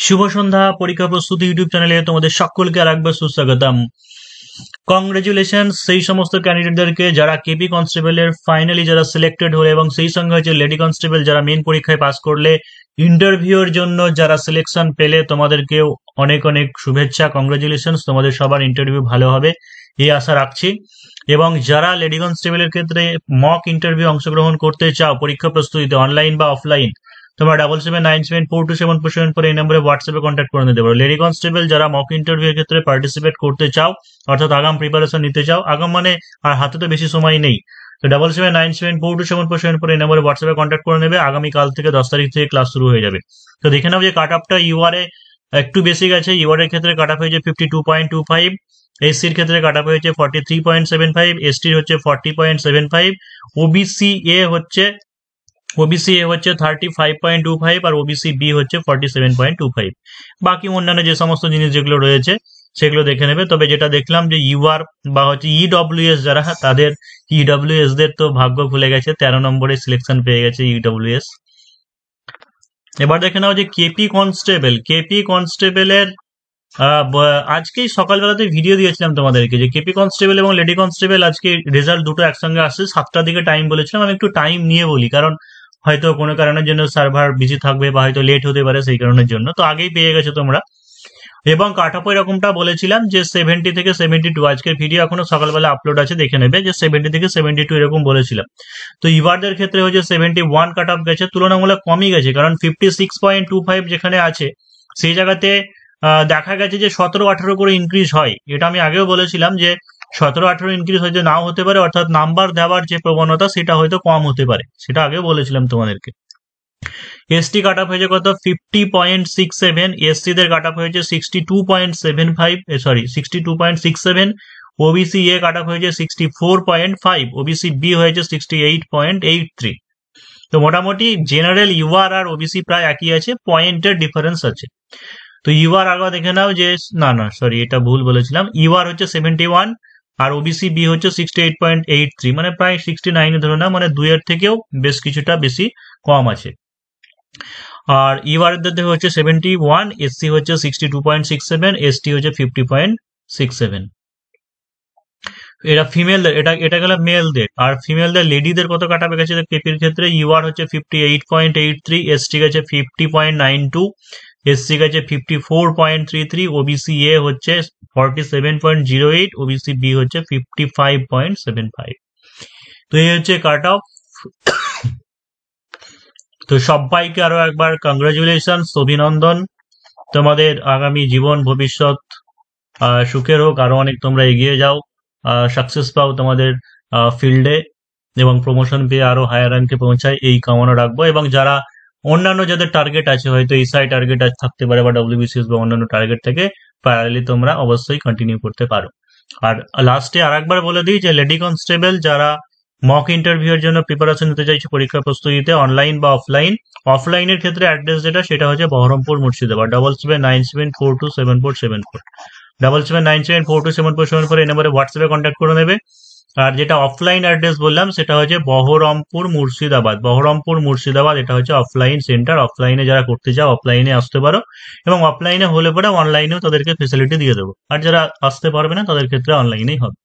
শুভ সন্ধ্যা। পরীক্ষা প্রস্তুতি ইউটিউব চ্যানেলে তোমাদের সকলকে আরেকবার সুস্বাগতম। কংগ্রেচুলেশন সেই সমস্ত ক্যান্ডিডেটদেরকে যারা কেপি কনস্টেবলের ফাইনালি যারা সিলেক্টেড হলে, এবং সেই সঙ্গে হচ্ছে লেডি কনস্টেবল যারা মেন পরীক্ষায় পাস করলে, ইন্টারভিউর জন্য যারা সিলেকশন পেলে, তোমাদেরকেও অনেক অনেক শুভেচ্ছা। কংগ্রেচুলেশন, তোমাদের সবার ইন্টারভিউ ভালো হবে এই আশা রাখছি। এবং যারা লেডি কনস্টেবলের ক্ষেত্রে মক ইন্টারভিউ অংশগ্রহণ করতে চাও পরীক্ষা প্রস্তুতিতে, অনলাইন বা অফলাইন, তোমরা 7797427447 এই নম্বরে হোয়াটসঅ্যাপে কন্ট্যাক্ট করে নিতে পারো। লেডি কনস্টেবল যারা মক ইন্টারভিউ ক্ষেত্রে পার্টিসিপেট করতে চাও, অর্থাৎ আগাম প্রিপারেশন নিতে চাও, আগাম মানে আর হাতে তো বেশি সময় নেই, তো 7797427447 এই নম্বরে হোয়াটসঅ্যাপে কন্ট্যাক্ট করে নেবে। আগামীকাল থেকে 10 তারিখ থেকে ক্লাস শুরু হয়ে যাবে। তো দেখে নাও যে কাট অফটা ইউআরএ একটু বেশি গেছে। ইউআর এর ক্ষেত্রে কাট অফ হয়েছে 52.25, এসসির ক্ষেত্রে কাট অফ হয়েছে 43.75, এসটির হচ্ছে 40.75, ওবিসি এ হচ্ছে 35.25 আর ওবিসি বি হচ্ছে 47.25। বাকি অন্যান্য যে সমস্ত জিনিস যেগুলো রয়েছে সেগুলো দেখে নেবে। তবে যেটা দেখলাম যে ইউআর বা হচ্ছে ইডব্লিউএস যারা, তাদের ইডব্লিউএস দের তো ভাগ্য খুলে গেছে, 13 নম্বরে সিলেকশন পেয়ে গেছে ইডব্লিউএস। এবার দেখে নাও যে কেপি কনস্টেবলের আজকেই সকালবেলাতে ভিডিও দিয়েছিলাম তোমাদেরকে যে কেপি কনস্টেবল এবং লেডি কনস্টেবল আজকে রেজাল্ট দুটো একসঙ্গে আসছে। 7টার দিকে টাইম বলেছিলাম, আমি একটু টাইম নিয়ে বলি, কারণ হয়তো কোনো কারণের জন্য সার্ভার বিজি থাকবে বা হয়তো লেট হতে পারে, সেই কারণের জন্য। তো আগেই পেয়ে গেছো তোমরা। এবং কাট অফ এরকমটা বলেছিলাম যে 70 থেকে 72, আজকের ভিডিও এখনো সকালবেলা আপলোড আছে, দেখে নেবে, যে 70 থেকে 72 এরকম বলেছিলাম। তো ইভারদের ক্ষেত্রে হচ্ছে 71 কাট অফ গেছে, তুলনামূলক কমই গেছে, কারণ 56.25 যেখানে আছে সেই জায়গাতে দেখা গেছে যে 17-18 করে ইনক্রিজ হয়। এটা আমি আগেও বলেছিলাম যে 17-18 ইনক্রিজ হয়তো নাও হতে পারে, অর্থাৎ নাম্বার দেওয়ার যে প্রবণতা সেটা হয়তো কম হতে পারে, সেটা আগেও বলেছিলাম তোমাদেরকে। এসটি কাট অফ হয়েছে কত? 50.67, এসসি দের কাট অফ হয়েছে 62.67, ওবিসি এ কাট অফ হয়েছে 64.5, ওবিসি বি হয়েছে 68.83। তো মোটামুটি জেনারেল ইউআর আর ওবিসি প্রায় একই আছে, পয়েন্টের ডিফারেন্স আছে। তো ইউআর আগে দেখে নাও যে, সরি এটা ভুল বলেছিলাম, ইউআর হচ্ছে 71 আর ওবিসি বি হচ্ছে 68.83, মানে প্রায় 69 ধরে না, মানে দুইয়ের থেকেও বেশ কিছুটা বেশি কম আছে। আর ইউআর এর হচ্ছে 71, এসসি হচ্ছে 62.67, এসটি হচ্ছে 50.67। এটা ফিমেলদের, এটা গেল মেলদের। আর ফিমেলদের, লেডিদের কত কাটা গেছে কেপির ক্ষেত্রে? ইউআর হচ্ছে 58.83, এসটি গেছে 50.92, এসসি গেছে 54.33, ওবিসি এ হচ্ছে 47.08, ওবিসি বি হচ্ছে 55.75। তো এই হচ্ছে কাট অফ। তো সবাইকে আরো একবার কংগ্রাচুলেশন, অভিনন্দন। তোমাদের আগামী জীবন ভবিষ্যৎ সুখের হোক, আরো অনেক তোমরা এগিয়ে যাও, সাকসেস পাও তোমাদের ফিল্ডে, এবং প্রমোশন পেয়ে আরো হায়ার র্যাঙ্কে পৌঁছায়, এই কামনা রাখবো। এবং যারা অন্যান্য যাদের টার্গেট আছে, হয়তো এসআই টার্গেট থাকতে পারে বা ডব্লিউবিসিএস বা অন্যান্য টার্গেট থেকে প্যারালালি তোমরা অবশ্যই কন্টিনিউ করতে পারো। আর লাস্টে আরেকবার বলে দিই যে লেডি কনস্টেবল যারা মক ইন্টারভিউ এর জন্য প্রিপারেশন নিতে চাইছে পরীক্ষা প্রস্তুতিতে, অনলাইন বা অফলাইন, অফলাইনের ক্ষেত্রে অ্যাড্রেস যেটা সেটা হচ্ছে বহরমপুর মুর্শিদাবাদ। 7797427474, 7797427474 এই নম্বরে হোয়াটসঅ্যাপে কন্ট্যাক্ট করে নেবে। আর যেটা অফলাইন অ্যাড্রেস বললাম সেটা হচ্ছে বহরমপুর মুর্শিদাবাদ, এটা হচ্ছে অফলাইন সেন্টার। অফলাইনে যারা করতে চাও অফলাইনে আসতে পারো, এবং অফলাইনে হলে পরে অনলাইনেও তাদেরকে ফেসিলিটি দিয়ে দেবো। আর যারা আসতে পারবে না তাদের ক্ষেত্রে অনলাইনেই হবে।